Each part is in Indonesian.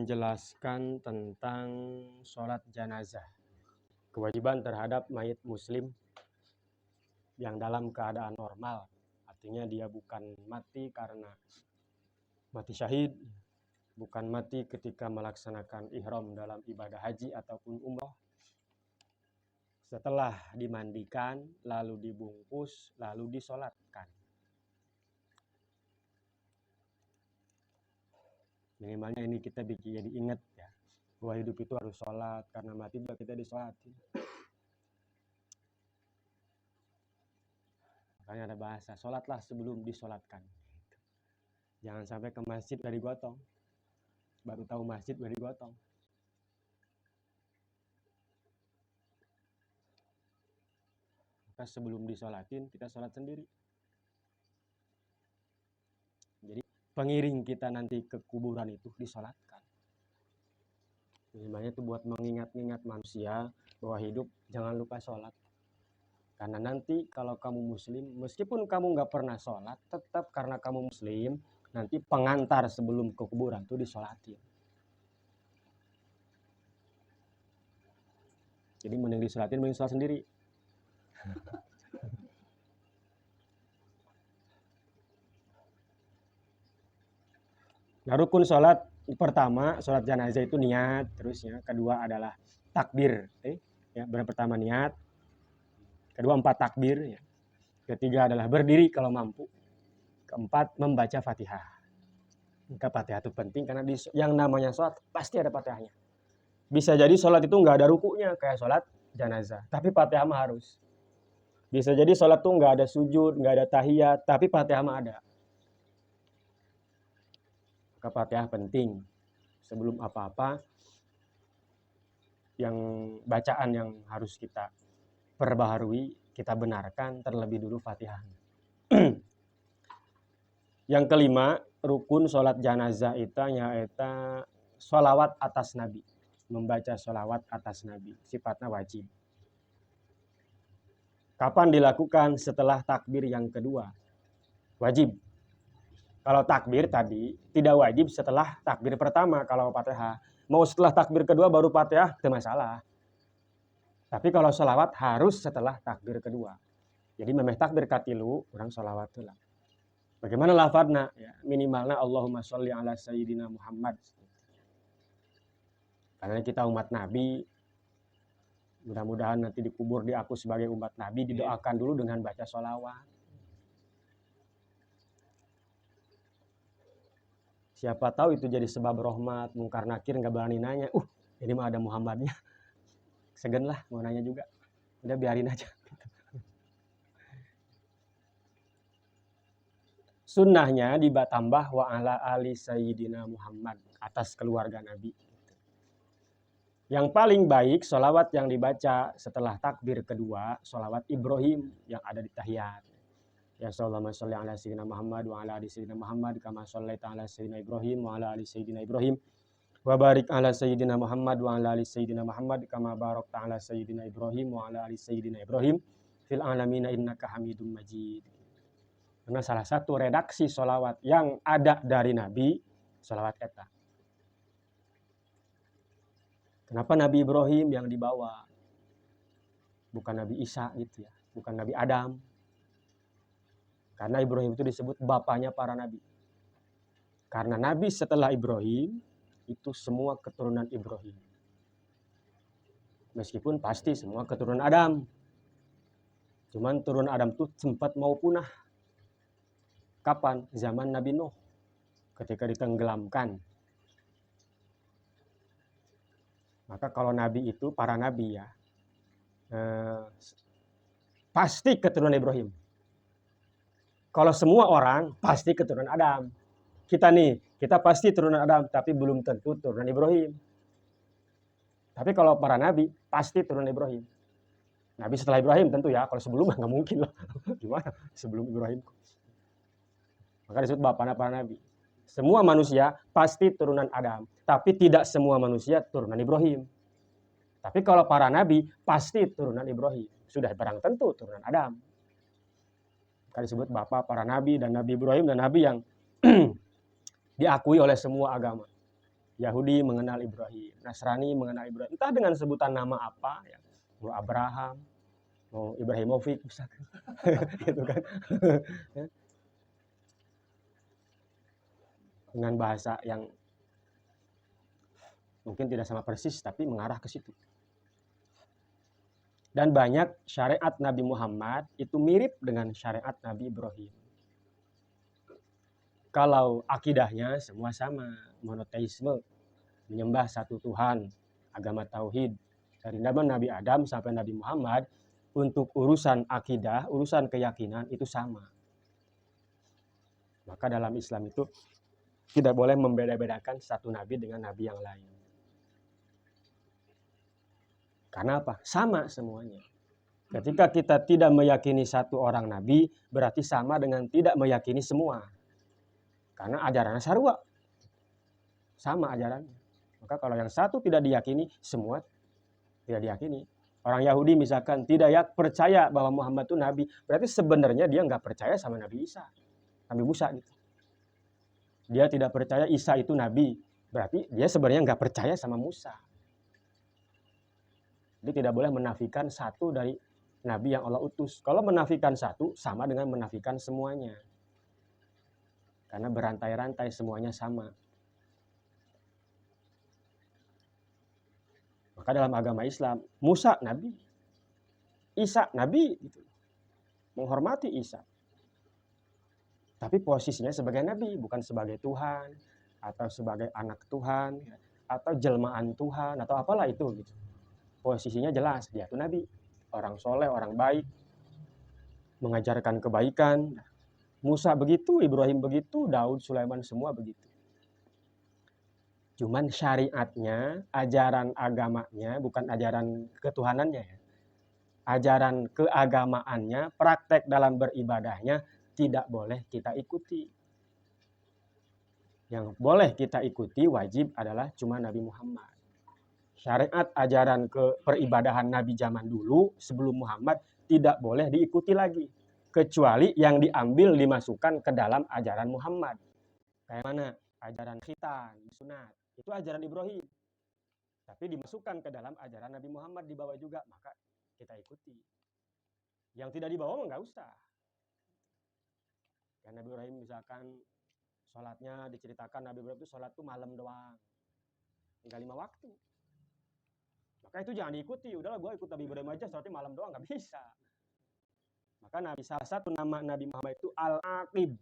menjelaskan tentang sholat jenazah. Kewajiban terhadap mayit muslim yang dalam keadaan normal. Artinya dia bukan mati karena mati syahid, bukan mati ketika melaksanakan ihram dalam ibadah haji ataupun umrah. Setelah dimandikan, lalu dibungkus, lalu disolatkan. Minimalnya ini kita bikin jadi ingat ya, bahwa hidup itu harus sholat, karena mati juga kita disolatin. Makanya ada bahasa, sholatlah sebelum disolatkan. Jangan sampai ke masjid dari gotong, baru tahu masjid dari gotong. Maka sebelum disolatin, kita sholat sendiri. Jadi pengiring kita nanti ke kuburan itu disolatkan. Minimalnya itu buat mengingat-ingat manusia bahwa hidup jangan lupa sholat. Karena nanti kalau kamu muslim, meskipun kamu nggak pernah sholat, tetap karena kamu muslim, nanti pengantar sebelum ke kuburan itu disolatin. Jadi mending disolatin, mending sholat sendiri. Nah, rukun sholat pertama, sholat jenazah itu niat, terusnya kedua adalah takbir. Ya, pertama niat, kedua 4 takbir, ya. Ketiga adalah berdiri kalau mampu, keempat membaca Fatihah. Maka Fatihah itu penting karena yang namanya sholat pasti ada Fatihahnya. Bisa jadi sholat itu nggak ada rukunya kayak sholat jenazah, tapi Fatihah mah harus. Bisa jadi sholat tuh nggak ada sujud, nggak ada tahiyat, tapi Fatihah mah ada. Maka Fatihah penting. Sebelum apa-apa, yang bacaan yang harus kita perbaharui, kita benarkan terlebih dulu Fatihah. Yang kelima, rukun sholat jenazah itu nyaeta sholawat atas Nabi. Membaca sholawat atas Nabi, sifatnya wajib. Kapan dilakukan? Setelah takbir yang kedua. Wajib. Kalau takbir tadi tidak wajib setelah takbir pertama kalau Fatihah. Mau setelah takbir kedua baru Fatihah, tidak masalah. Tapi kalau sholawat harus setelah takbir kedua. Jadi memeh takbir katilu, orang sholawat itu lah. Bagaimana lafadznya? Ya, minimalnya Allahumma sholli ala sayyidina Muhammad. Karena kita umat Nabi, mudah-mudahan nanti dikubur di aku sebagai umat Nabi, didoakan dulu dengan baca sholawat. Siapa tahu itu jadi sebab rahmat, mungkar nakir nggak berani nanya. Ini mah ada Muhammadnya. Segen lah mau nanya juga. Udah biarin aja. Sunnahnya ditambah wa ala ali sayyidina Muhammad atas keluarga Nabi. Yang paling baik sholawat yang dibaca setelah takbir kedua, sholawat Ibrahim yang ada di tahiyat. Ya sallallahu sholli ala sayyidina Muhammad wa ala ali sayyidina Muhammad kama shallaita ala sayyidina Ibrahim wa ala ali sayyidina Ibrahim wa barik ala sayyidina Muhammad wa ala ali sayyidina Muhammad kama barakta ala sayyidina Ibrahim wa ala ali sayyidina Ibrahim fil alamin innaka Hamidum Majid. Karena salah satu redaksi sholawat yang ada dari Nabi, sholawat eta. Kenapa Nabi Ibrahim yang dibawa? Bukan Nabi Isa gitu ya, bukan Nabi Adam. Karena Ibrahim itu disebut bapaknya para nabi. Karena nabi setelah Ibrahim itu semua keturunan Ibrahim. Meskipun pasti semua keturunan Adam. Cuman turunan Adam itu sempat mau punah. Kapan? Zaman Nabi Nuh. Ketika ditenggelamkan. Maka kalau nabi itu, para nabi ya, pasti keturunan Ibrahim. Kalau semua orang pasti keturunan Adam. Kita nih, kita pasti turunan Adam, tapi belum tentu turunan Ibrahim. Tapi kalau para nabi pasti turunan Ibrahim. Nabi setelah Ibrahim tentu ya, kalau sebelum nggak mungkin lah. Gimana sebelum Ibrahim? Maka disebut bapaknya para nabi. Semua manusia pasti turunan Adam, tapi tidak semua manusia turunan Ibrahim. Tapi kalau para nabi pasti turunan Ibrahim. Sudah barang tentu turunan Adam. Maka disebut bapak para nabi dan Nabi Ibrahim dan nabi yang diakui oleh semua agama. Yahudi mengenal Ibrahim, Nasrani mengenal Ibrahim, entah dengan sebutan nama apa, ya, mau Abraham, mau Ibrahimovic, misalkan, gitu kan, dengan bahasa yang mungkin tidak sama persis, tapi mengarah ke situ. Dan banyak syariat Nabi Muhammad itu mirip dengan syariat Nabi Ibrahim. Kalau akidahnya semua sama, monoteisme, menyembah satu Tuhan, agama tauhid. Dari Nabi Adam sampai Nabi Muhammad, untuk urusan akidah, urusan keyakinan itu sama. Maka dalam Islam itu tidak boleh membeda-bedakan satu nabi dengan nabi yang lain. Karena apa? Sama semuanya. Ketika kita tidak meyakini satu orang nabi, berarti sama dengan tidak meyakini semua. Karena ajarannya sarua. Sama ajarannya. Maka kalau yang satu tidak diyakini, semua tidak diyakini. Orang Yahudi misalkan tidak percaya bahwa Muhammad itu nabi, berarti sebenarnya dia nggak percaya sama Nabi Isa, Nabi Musa gitu. Dia tidak percaya Isa itu nabi, berarti dia sebenarnya nggak percaya sama Musa. Jadi tidak boleh menafikan satu dari nabi yang Allah utus. Kalau menafikan satu, sama dengan menafikan semuanya. Karena berantai-rantai semuanya sama. Maka dalam agama Islam, Musa nabi, Isa nabi, gitu. Menghormati Isa. Tapi posisinya sebagai nabi, bukan sebagai Tuhan, atau sebagai anak Tuhan, atau jelmaan Tuhan, atau apalah itu. Gitu. Posisinya jelas, dia itu nabi. Orang soleh, orang baik, mengajarkan kebaikan. Musa begitu, Ibrahim begitu, Daud, Sulaiman semua begitu. Cuman syariatnya, ajaran agamanya, bukan ajaran ketuhanannya ya. Ajaran keagamaannya, praktek dalam beribadahnya tidak boleh kita ikuti. Yang boleh kita ikuti wajib adalah cuma Nabi Muhammad. Syariat ajaran peribadahan Nabi zaman dulu sebelum Muhammad tidak boleh diikuti lagi. Kecuali yang diambil dimasukkan ke dalam ajaran Muhammad. Kayak mana? Ajaran khitan, sunat. Itu ajaran Ibrahim. Tapi dimasukkan ke dalam ajaran Nabi Muhammad, dibawa juga. Maka kita ikuti. Yang tidak dibawa nggak usah. Ya, Nabi Ibrahim misalkan sholatnya diceritakan Nabi Ibrahim itu sholat tuh malam doang. Enggak 5 waktu. Maka itu jangan diikuti. Udahlah gue ikut Nabi Ibrahim aja sholatnya malam doang. Nggak bisa. Maka salah satu nama Nabi Muhammad itu Al-Aqib.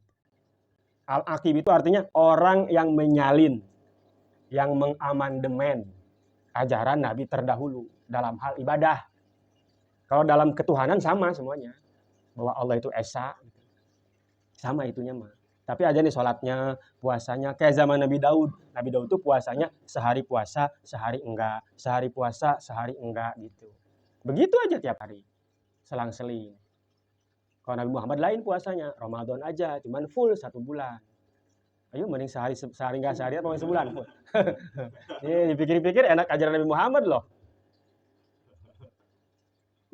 Al-Aqib itu artinya orang yang menyalin, yang mengamandemen ajaran Nabi terdahulu dalam hal ibadah. Kalau dalam ketuhanan sama semuanya. Bahwa Allah itu Esa. Sama itunya mah. Tapi aja nih sholatnya, puasanya, kayak zaman Nabi Daud. Nabi Daud itu puasanya sehari puasa, sehari enggak. Sehari puasa, sehari enggak gitu. Begitu aja tiap hari. Selang-seling. Kalau Nabi Muhammad lain puasanya, Ramadan aja, cuman full 1 bulan. Ayo mending sehari enggak sehari atau sebulan full. Ini dipikir-pikir enak ajaran Nabi Muhammad loh.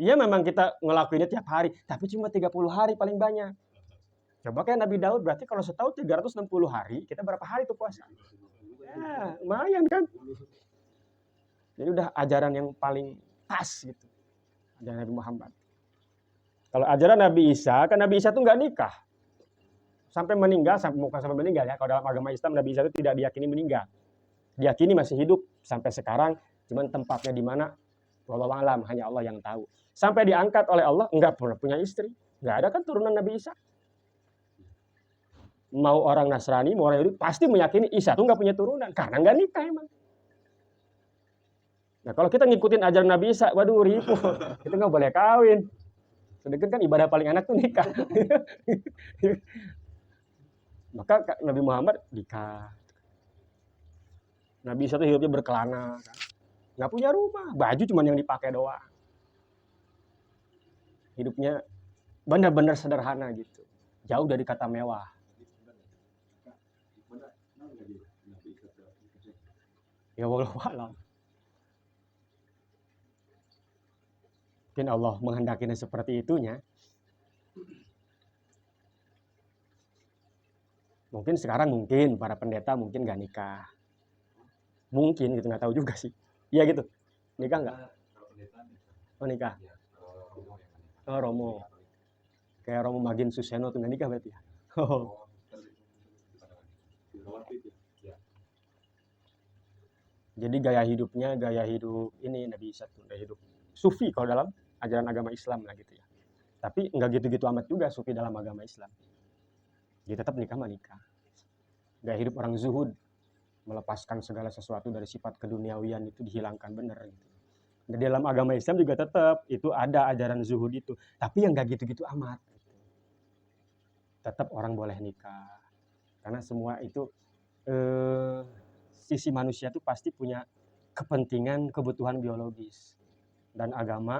Iya memang kita ngelakuinnya tiap hari, tapi cuma 30 hari paling banyak. Coba kayak Nabi Daud, berarti kalau setahun 360 hari, kita berapa hari tuh puasa? Ya, lumayan kan? Jadi udah ajaran yang paling pas gitu. Ajaran Nabi Muhammad. Kalau ajaran Nabi Isa, kan Nabi Isa tuh nggak nikah. Sampai meninggal, bukan sampai meninggal ya. Kalau dalam agama Islam, Nabi Isa itu tidak diyakini meninggal. Diyakini masih hidup sampai sekarang, cuman tempatnya di mana, wallahu alam, hanya Allah yang tahu. Sampai diangkat oleh Allah, nggak pernah punya istri. Nggak ada kan turunan Nabi Isa. Mau orang Nasrani, mau orang Yahudi, pasti meyakini Isa itu nggak punya turunan. Karena nggak nikah emang. Nah kalau kita ngikutin ajaran Nabi Isa, waduh ribu. Itu nggak boleh kawin. Sedangkan kan ibadah paling enak tuh nikah. Maka Nabi Muhammad nikah. Nabi Isa itu hidupnya berkelana. Kan? Nggak punya rumah, baju cuma yang dipakai doang. Hidupnya benar-benar sederhana gitu. Jauh dari kata mewah. Ya wallahu a'lam. Mungkin Allah menghendakinya seperti itunya. Mungkin sekarang para pendeta mungkin gak nikah. Mungkin gitu, nggak tahu juga sih. Iya gitu. Nikah nggak? Oh nikah. Oh Romo. Kayak Romo Magin Suseno tuh nggak nikah berarti ya? Oh. Jadi gaya hidup ini Nabi Isa tuh, gaya hidup sufi kalau dalam ajaran agama Islam lah gitu ya. Tapi nggak gitu-gitu amat juga sufi dalam agama Islam. Dia tetap nikah mah nikah. Gaya hidup orang zuhud, melepaskan segala sesuatu dari sifat keduniawian itu dihilangkan bener gitu. Di dalam agama Islam juga tetap itu ada ajaran zuhud itu, tapi yang nggak gitu-gitu amat. Tetap orang boleh nikah, karena semua itu sisi manusia itu pasti punya kepentingan, kebutuhan biologis, dan agama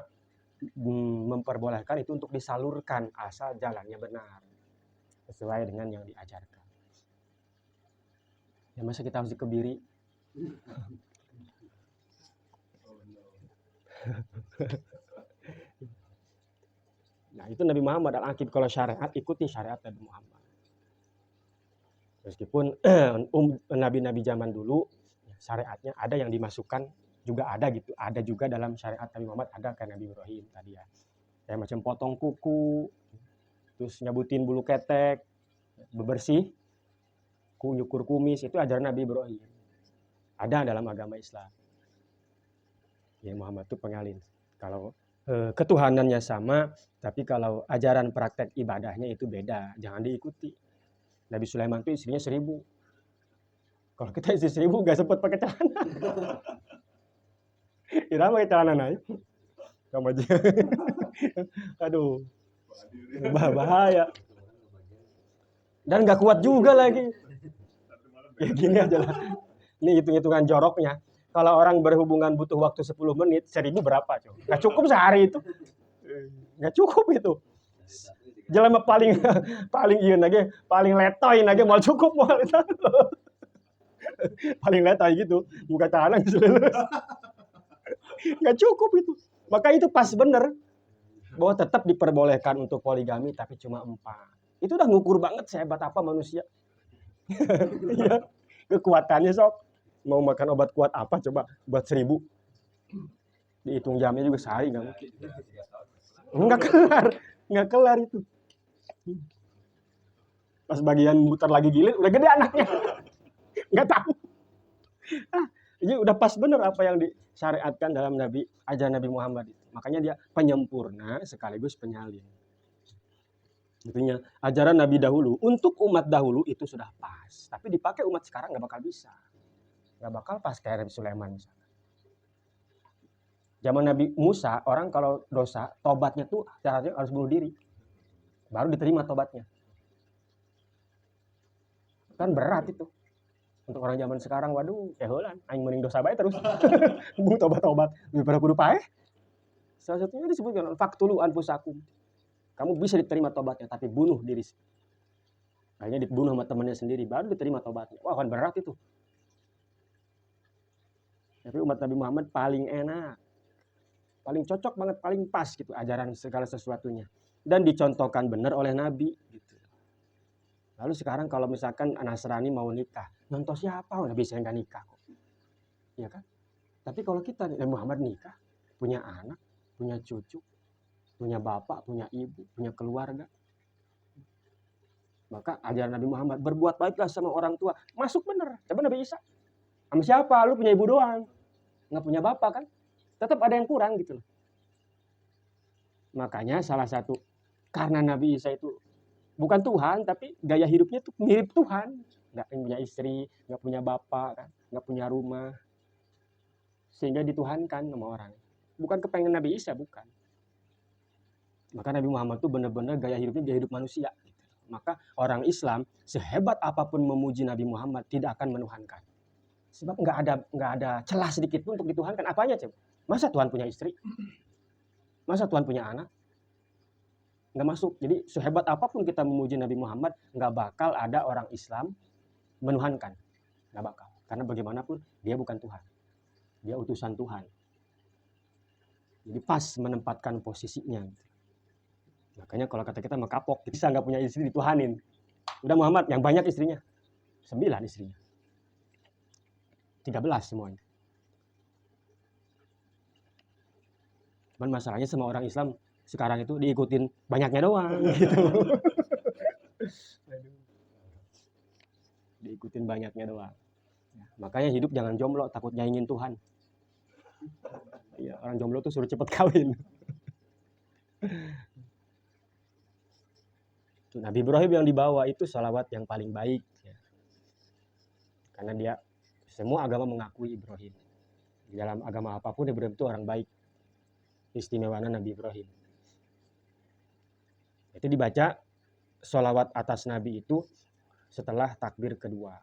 memperbolehkan itu untuk disalurkan asal jalannya benar sesuai dengan yang diajarkan. Ya masa kita harus dikebiri? Nah itu Nabi Muhammad al-Aqib. Kalau syariat, ikuti syariat Nabi Muhammad. Meskipun nabi-nabi zaman dulu syariatnya ada yang dimasukkan juga ada gitu, ada juga dalam syariat Nabi Muhammad, ada kayak Nabi Ibrahim tadi ya, kayak macam potong kuku, terus nyabutin bulu ketek, bebersih, nyukur kumis, itu ajaran Nabi Ibrahim, ada dalam agama Islam. Ya Muhammad itu pengalin. Kalau ketuhanannya sama, tapi kalau ajaran praktek ibadahnya itu beda, jangan diikuti. Nabi Sulaiman itu istrinya 1000. Kalau kita istri 1000 gak sempat pakai celana. Kira pakai celana naik. Kamu aja. Aduh. Bahaya. Dan gak kuat juga lagi. Ya gini aja lah. Ini hitung-hitungan joroknya. Kalau orang berhubungan butuh waktu 10 menit, 1000 berapa? Gak cukup sehari itu. Gak cukup itu. Jelema paling iya nage, paling letoy nage mau cukup mau paling letoy gitu, buka tangan nggak cukup itu. Maka itu pas bener bahwa tetap diperbolehkan untuk poligami tapi cuma 4. Itu udah ngukur banget sehebat apa manusia. Ya, kekuatannya sok. Mau makan obat kuat apa coba, buat 1000. Dihitung jamnya juga sehari nggak mungkin. Nggak kelar itu. Pas bagian muter lagi gilid udah gede anaknya. Nggak tahu. Ini udah pas bener apa yang disyariatkan dalam ajaran Nabi Muhammad itu. Makanya dia penyempurna sekaligus penyalin. Intinya ajaran Nabi dahulu untuk umat dahulu itu sudah pas, tapi dipakai umat sekarang nggak bakal bisa, nggak bakal pas kayak Nabi Sulaiman misalnya. Zaman Nabi Musa, orang kalau dosa tobatnya tuh syaratnya harus bunuh diri, baru diterima tobatnya. Kan berat itu. Untuk orang zaman sekarang, waduh, keholan, aing mending dosa bae terus. Bu tobat-tobat, daripada kudu paeh. Salah satunya disebutkan faktulu anfusakum. Kamu bisa diterima tobatnya, tapi bunuh diri. Kayaknya dibunuh sama temannya sendiri, baru diterima tobatnya. Wah, kan berat itu. Tapi umat Nabi Muhammad paling enak, paling cocok banget, paling pas gitu ajaran segala sesuatunya. Dan dicontohkan benar oleh Nabi. Gitu. Lalu sekarang kalau misalkan Nasrani mau nikah, nonton siapa? Udah bisa nggak nikah kok. Ya kan? Tapi kalau kita Nabi Muhammad nikah, punya anak, punya cucu, punya bapak, punya ibu, punya keluarga. Maka ajaran Nabi Muhammad, berbuat baiklah sama orang tua. Masuk bener. Coba Nabi Isa. Sama siapa? Lu punya ibu doang. Nggak punya bapak kan? Tetap ada yang kurang gitu loh. Makanya salah satu, karena Nabi Isa itu bukan Tuhan, tapi gaya hidupnya tuh mirip Tuhan. Nggak punya istri, nggak punya bapak, kan? Nggak punya rumah. Sehingga dituhankan sama orang. Bukan kepengen Nabi Isa, bukan. Maka Nabi Muhammad tuh benar-benar gaya hidupnya gaya hidup manusia. Maka orang Islam sehebat apapun memuji Nabi Muhammad tidak akan menuhankan. Sebab nggak ada celah sedikit pun untuk dituhankan. Apanya coba? Masa Tuhan punya istri? Masa Tuhan punya anak? Nggak masuk. Jadi sehebat apapun kita memuji Nabi Muhammad, nggak bakal ada orang Islam menuhankan. Nggak bakal. Karena bagaimanapun dia bukan Tuhan. Dia utusan Tuhan. Jadi pas menempatkan posisinya. Makanya kalau kata kita mengkapok, bisa nggak punya istri dituhanin. Udah Muhammad yang banyak istrinya, 9 istrinya. 13 semuanya. Cuman masalahnya sama orang Islam sekarang itu diikutin banyaknya doang gitu. Diikutin banyaknya doang. Makanya hidup jangan jomblo, takut nyaingin Tuhan. Ya, orang jomblo tuh suruh cepet kawin. Nabi Ibrahim yang dibawa itu sholawat yang paling baik. Ya. Karena dia, semua agama mengakui Ibrahim. Di dalam agama apapun Ibrahim itu orang baik. Istimewanya Nabi Ibrahim. Itu dibaca sholawat atas Nabi itu setelah takbir kedua.